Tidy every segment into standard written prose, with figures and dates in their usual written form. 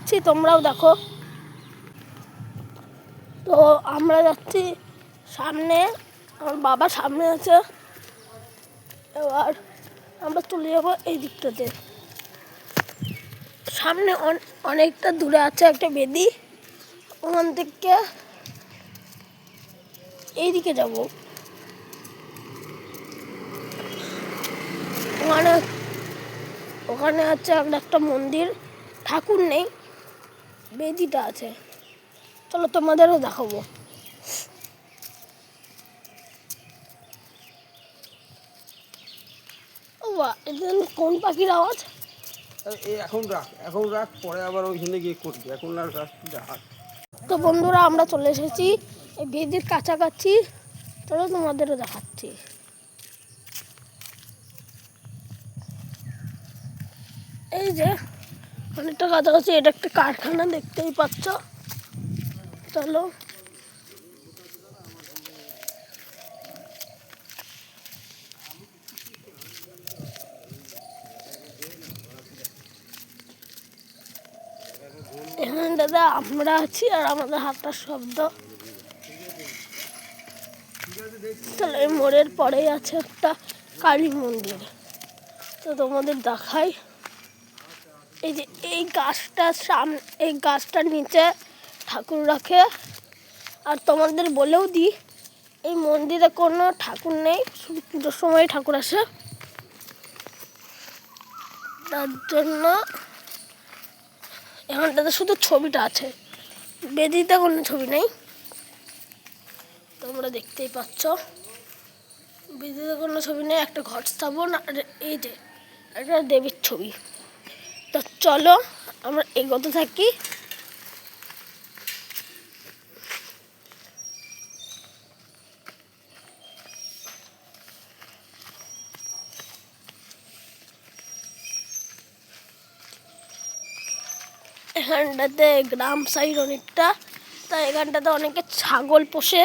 দেখাচ্ছি, তোমরাও দেখো। তো আমরা যাচ্ছি সামনে, আমার বাবা সামনে আছে, এবার আমরা চলে যাবো এই দিকটাতে। সামনে অনেকটা দূরে আছে একটা বেদি, ওখান থেকে এইদিকে যাব। ওখানে আছে একটা মন্দির, ঠাকুর নেই, বেদিটা আছে। চলো তোমাদেরও দেখাবো। ও বাহ, এটা কোন পাখির আওয়াজ? এখন রাখ, পরে আবার ওইখানে গিয়ে করবি, এখন আর রাখ। তো বন্ধুরা, আমরা চলে এসেছি এই বেদির কাছাকাছি। চলো তোমাদেরও দেখাচ্ছি। এই যে অনেকটা কাছাকাছি, এটা একটা কারখানা, দেখতেই পাচ্ছ। চলো এখানে দাদা আমরা আছি আর আমাদের হাঁটার শব্দ। চলো, এই মোড়ের পরেই আছে একটা কালী মন্দির, তো তোমাদের দেখাই। এই যে এই গাছটার সামনে, এই গাছটার নিচে ঠাকুর রাখে। আর তোমাদের বলেও দিই, এই মন্দিরে কোনো ঠাকুর নেই, শুধু পুজোর সময় ঠাকুর আসে। তার জন্য এখানটাতে শুধু ছবিটা আছে, বেদিতে কোনো ছবি নেই। তোমরা দেখতেই পাচ্ছ, বেদিতে কোনো ছবি নেই, একটা ঘট স্থাপন, আর এই যে একটা দেবীর ছবি। তো চলো আমরা এগোতে থাকি। এখানটাতে গ্রাম সাইড অনেকটা, তাই এখানটাতে অনেকে ছাগল পোষে,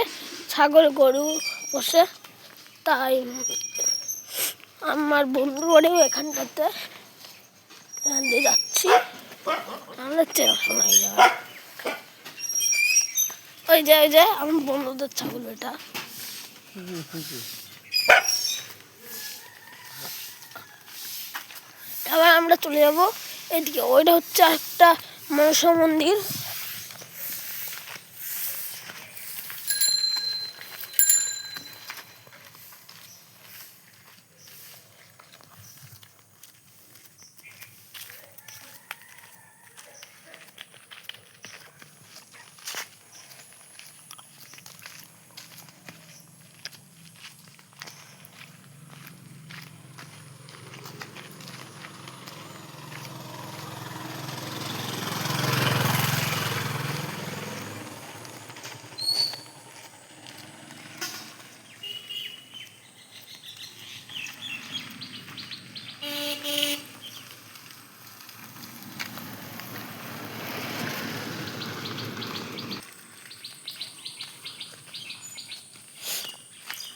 ছাগল গরু পোষে। তাই আমার বন্ধু বাড়িও এখানটাতে, এখান দিয়ে যাচ্ছি, আমাদের চেনাশোনাই যাওয়া। ওই যে আমার বন্ধুদের ছাগল এটা। এবার আমরা চলে যাবো এদিকে, ওইটা হচ্ছে একটা মনসা মন্দির।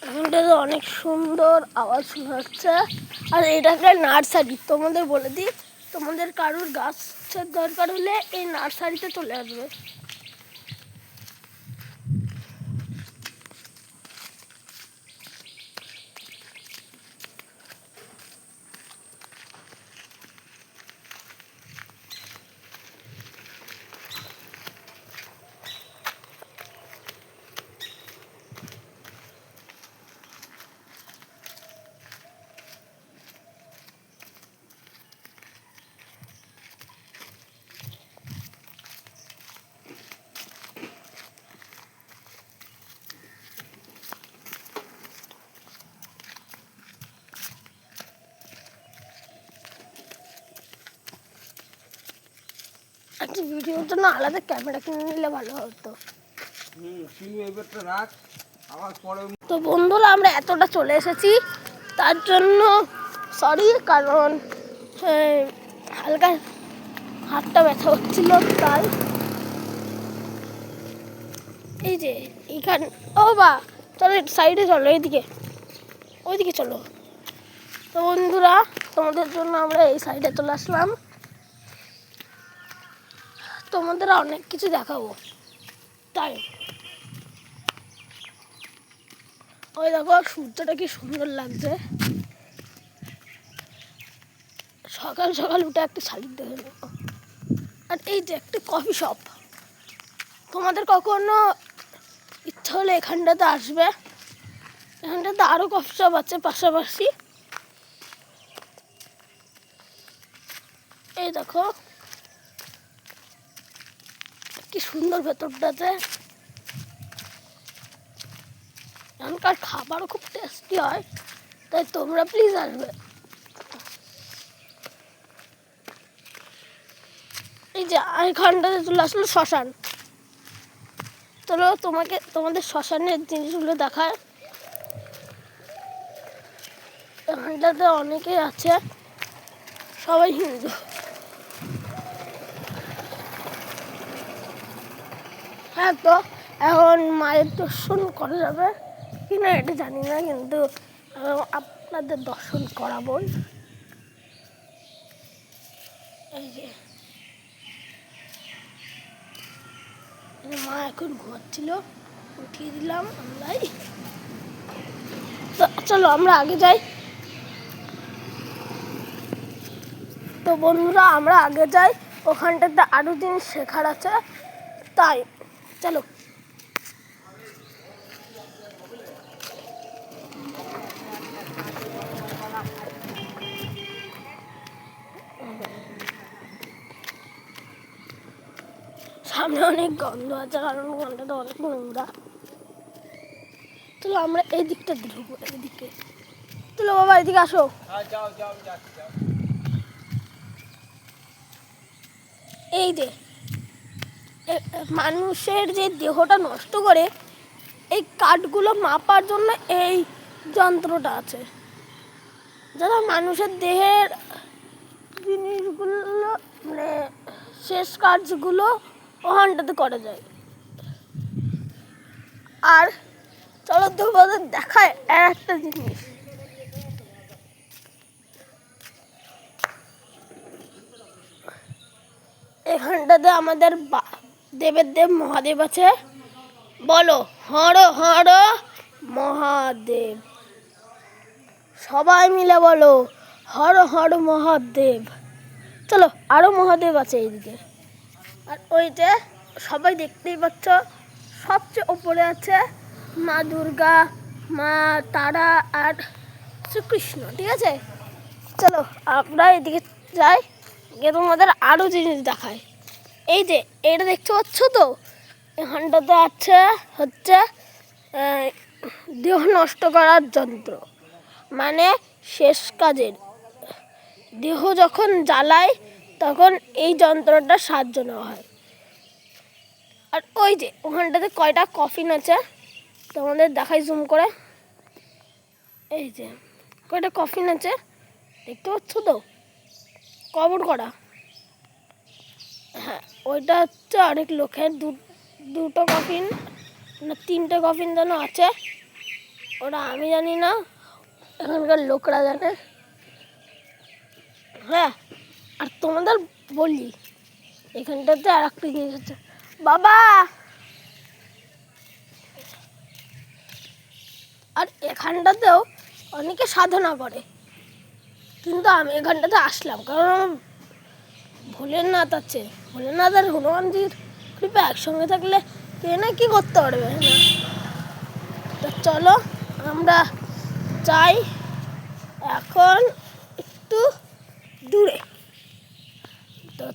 এখানটাতে অনেক সুন্দর আওয়াজ শোনা যাচ্ছে। আর এটা একটা নার্সারি, তোমাদের বলে দিই, তোমাদের কারুর গাছের দরকার হলে এই নার্সারিতে চলে আসবে। একটা ভিডিওর জন্য আলাদা ক্যামেরা কিনে নিলে ভালো হতো। তো বন্ধুরা, আমরা এতটা চলে এসেছি, তার জন্য সরি, কারণ হালকা হাতটা ব্যথা হচ্ছিল, তাই। এই যে এইখানে, ও বা চলো সাইডে চলো, ওইদিকে চলো। তো বন্ধুরা, তোমাদের জন্য আমরা এই সাইডে চলে আসলাম। তোমাদের অনেক কিছু দেখাবো। তাই ওই দেখো সূর্যটা কি সুন্দর লাগছে। সকাল সকাল উঠে একটা শালিক দেখে নেব। আর এই যে একটা কফি শপ, তোমাদের কখনো ইচ্ছা হলে এখানটাতে আসবে। এখানটাতে আরো কফি শপ আছে পাশাপাশি। এই দেখো কি সুন্দর ভেতরটাতে। এখানকার খাবারও খুব টেস্টি হয়, তাই তোমরা প্লিজ আসবে। এই যে এখানটাতে চলে আসলো শ্মশান। চলো তোমাদের শ্মশানের জিনিসগুলো দেখায়। এখানটাতে অনেকেই আছে, সবাই হিন্দু। হ্যাঁ, তো এখন মায়ের দর্শন করা যাবে কিনা এটা জানি না, কিন্তু আপনাদের দর্শন করাবই। এই যে মা এখন ঘুমাচ্ছিল, উঠিয়ে দিলাম আমরাই। তো চলো আমরা আগে যাই। তো বন্ধুরা আমরা আগে যাই, ওখানটাতে আরো জিনিস শেখার আছে, তাই চলো। সামনে অনেক গন্ধ আছে, কারণ গন্ধটা অনেক নোংরা। চলো আমরা এই দিকটা ঢুকবো, এইদিকে। চলো বাবা এদিকে আসো। এই যে মানুষের যে দেহটা নষ্ট করে, এই কাঠগুলো মাপার জন্য এই যন্ত্রটা আছে, যারা মানুষের দেহের জিনিসগুলো মানে শেষ কাজগুলো ওখানটাতে করা যায়। আর চলো তোমাদের দেখায় আর একটা জিনিস। এখানটাতে আমাদের দেবের দেব মহাদেব আছে। বলো হর হর মহাদেব, সবাই মিলে বলো হর হর মহাদেব। চলো আরো মহাদেব আছে এইদিকে। আর ওই যে সবাই দেখতেই পাচ্ছ, সবচেয়ে ওপরে আছে মা দুর্গা, মা তারা আর শ্রীকৃষ্ণ। ঠিক আছে, চলো আমরা এদিকে যাই, গিয়ে তোমাদের আরো জিনিস দেখায়। এই যে এটা দেখতে পাচ্ছ তো, এখানটাতে আছে হচ্ছে দেহ নষ্ট করার যন্ত্র, মানে শেষ কাজের। দেহ যখন জ্বালায় তখন এই যন্ত্রটা সাহায্য নেওয়া হয়। আর ওই যে ওখানটাতে কয়টা কফিন আছে তোমাদের দেখাই জুম করে। এই যে কয়টা কফিন আছে দেখতে পাচ্ছ তো, কবর করা। হ্যাঁ, ওইটা হচ্ছে অনেক লোকের দুটো কফিন না তিনটে কফিন যেন আছে, ওটা আমি জানি না, এখানকার লোকরা জানে। হ্যাঁ, আর তোমাদের বলি এখানটাতে আর একটা জিনিস আছে বাবা। আর এখানটাতেও অনেকে সাধনা করে, কিন্তু আমি এখানটাতে আসলাম কারণ আমার ভোলেনাথ আছে। ভোলেনাথ আর হনুমানজির কৃপা একসঙ্গে থাকলে কে না কি করতে পারবে না। তো চলো আমরা যাই এখন একটু দূরে। তো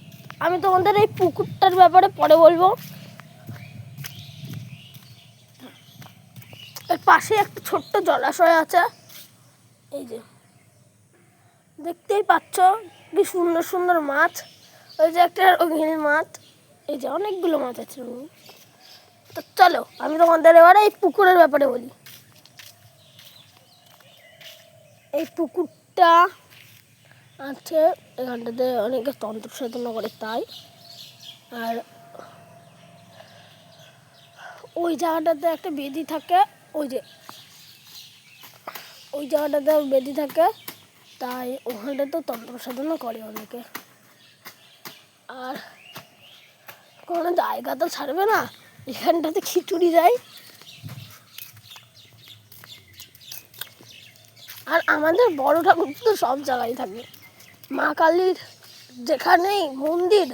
আমি তোমাদের এই পুকুরটার ব্যাপারে পরে বলবো। এর পাশে একটা ছোট্ট জলাশয় আছে, এই যে দেখতেই পাচ্ছ কি সুন্দর সুন্দর মাছ। ওই যে একটা রঙিন মাছ, এই যে অনেকগুলো মাছ আছে। তো চলো আমি তোমাদের এবারে এই পুকুরের ব্যাপারে বলি। এই পুকুরটা আছে, এখানটাতে অনেকে তন্ত্র সাধনা করে তাই। আর ওই জায়গাটাতে একটা বেদি থাকে, ওই যে ওই জায়গাটাতে বেদি থাকে, তাই ওখানটাতেও তন্ত্র সাধনা করে অনেকে। আর কোনো জায়গা তো ছাড়বে না, এখানটাতে খিচুড়ি দেয়। আর আমাদের বড় ঠাকুর তো সব জায়গায় থাকে, মা কালীর যেখানেই মন্দির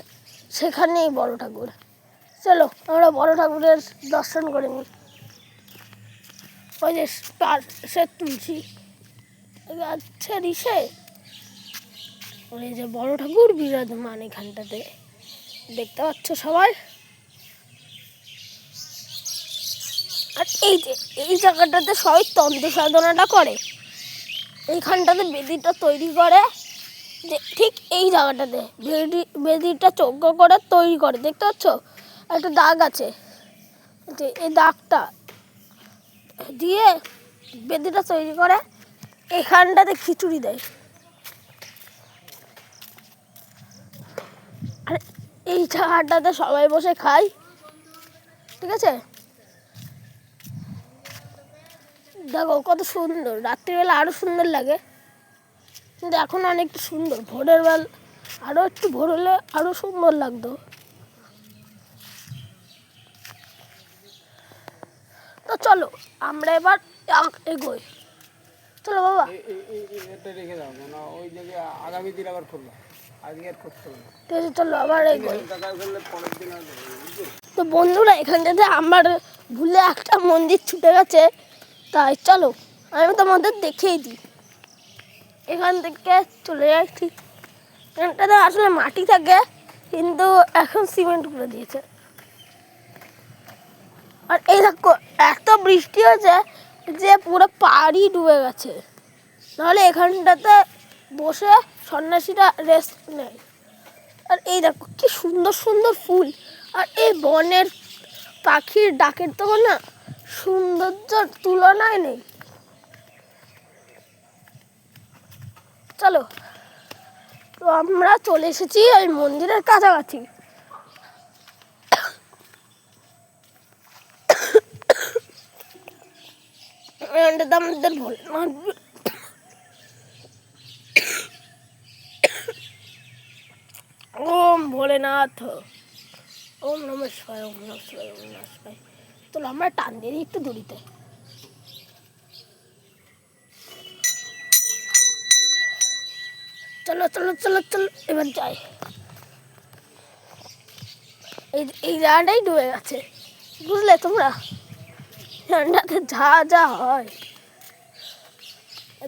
সেখানেই বড় ঠাকুর। চলো আমরা বড় ঠাকুরের দর্শন করে নিই। ওই যে সে তুলসী গাছের ইসে ওই যে বড় ঠাকুর বিরাজমান এখানটাতে, দেখতে পাচ্ছ সবাই। আর এই যে এই জায়গাটাতে সবাই তন্ত্র সাধনাটা করে, এইখানটাতে বেদিটা তৈরি করে, যে ঠিক এই জায়গাটাতে বেদিটা যজ্ঞ করে তৈরি করে। দেখতে পাচ্ছ একটা দাগ আছে, যে এই দাগটা দিয়ে বেদিটা তৈরি করে, এখানটাতে খিচুড়ি দেয়। আর এই জায়গাটাতে সবাই বসে খায়, ঠিক আছে। দেখো কত সুন্দর, রাত্রিবেলা আরো সুন্দর লাগে, কিন্তু এখন অনেকটা সুন্দর। ভোরের বেলা আরো একটু ভোর হলে আরো সুন্দর লাগতো। তো চলো আমরা এবার এগোই। চলো বাবা, এটা রেখে দাও না, ওই জায়গায় আগামী দিন আবার খুলবো, আজকে আর করতে হবে না। ঠিক আছে চলো আবার এগোই। টাকা করলে পরের দিন আর দেবো, বুঝছো? তো বন্ধুরা এখানটাতে আমার ভুলে একটা মন্দির ছুটে গেছে, তাই চলো আমি তোমাদের দেখিয়ে দিই। এখান থেকে চলে যাচ্ছি, এখানটাতে আসলে মাটি থাকে কিন্তু এখন সিমেন্ট করে দিয়েছে। আর এই দেখো এত বৃষ্টি হয়েছে যে পুরো পাড়ি ডুবে গেছে, নাহলে এখানটাতে বসে সন্ন্যাসীরা রেস্ট নেয়। আর এই দেখো কি সুন্দর সুন্দর ফুল, আর এই বনের পাখির ডাকের তো না সৌন্দর্যের তুলনায় নেই। চলো তো আমরা চলে এসেছি ওই মন্দিরের কাছাকাছি। আমাদের ভোলেনাথ ওম ভোলেনাথ, ওম নমঃ শিবায়, ওম নমঃ শিবায়, ওম নমঃ শিবায়। চলো আমরা টান দিয়ে দিই একটু দড়িতে। চলো চলো চলো চলো এবার যাই। এই জায়গাটাই ডুবে গেছে, বুঝলে তোমরা, ঠান্ডাতে যা যা হয়।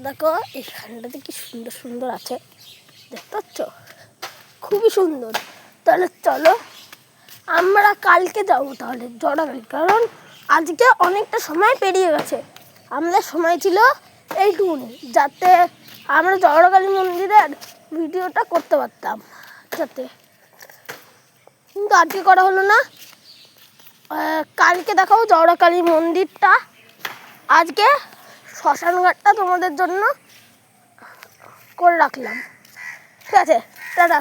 দেখো এখানটাতে কি সুন্দর সুন্দর আছে, দেখতে পাচ্ছ, খুবই সুন্দর। তাহলে চলো আমরা কালকে যাবো তাহলে জড়াকালী, কারণ আজকে অনেকটা সময় পেরিয়ে গেছে। আমাদের সময় ছিল এইটুকুনি, যাতে আমরা জড়াকালী মন্দিরের ভিডিওটা করতে পারতাম, যাতে, কিন্তু আজকে করা হলো না। কালকে দেখাবো জড়াকালী মন্দিরটা, আজকে শ্মশানঘাটটা তোমাদের জন্য করে রাখলাম। ঠিক আছে, টাটা।